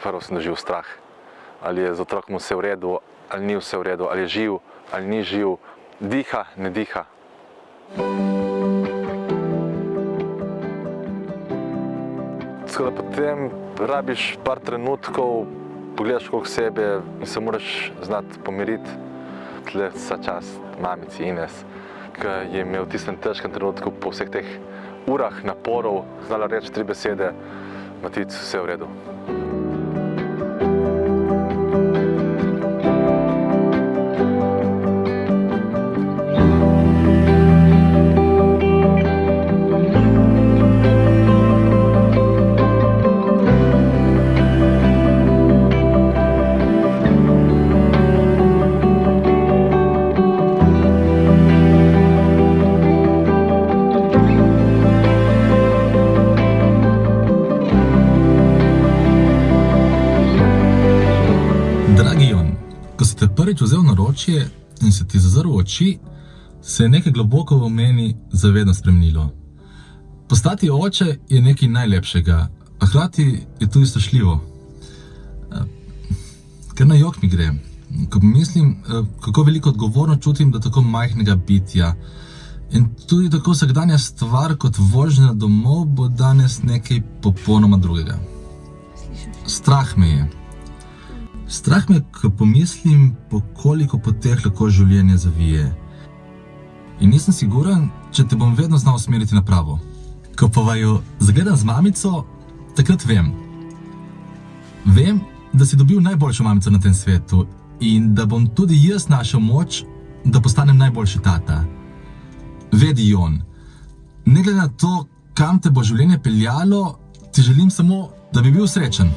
prvo sem doživel strah. Ali je z otrokom vse v redu, ali ni vse v redu, ali je živ, ali ni živ, diha, ne diha. Tako da potem rabiš par trenutkov, pogledaš okrog sebe in se moraš znati pomiriti. Tle vsa čast mamici Ines, ki je imel v tistem težkem trenutku po vseh teh urah naporov znala reči 3 besede: Matic, vse v redu. Dragi Jon, ko si te prvič vzel v naročje in se ti zazrl v oči, se je nekaj globoko v meni zavedno spremenilo. Postati oče je nekaj najlepšega, a hkrati je tudi strašljivo. Ker na jok mi gre, ko pomislim, kako veliko odgovorno čutim do tako majhnega bitja. In tudi tako vsakdanja stvar kot vožnja domov bo danes nekaj popolnoma drugega. Strah me je. Strah me, ko pomislim, po koliko poteh lahko življenje zavije. In nisem siguren, če te bom vedno znal usmeriti na pravo. Ko pa vaju zagledam z mamico, takrat vem. Vem, da si dobil najboljšo mamico na tem svetu in da bom tudi jaz našel moč, da postanem najboljši tata. Vedi, Jon, ne glede na to, kam te bo življenje peljalo, ti želim samo, da bi bil srečen.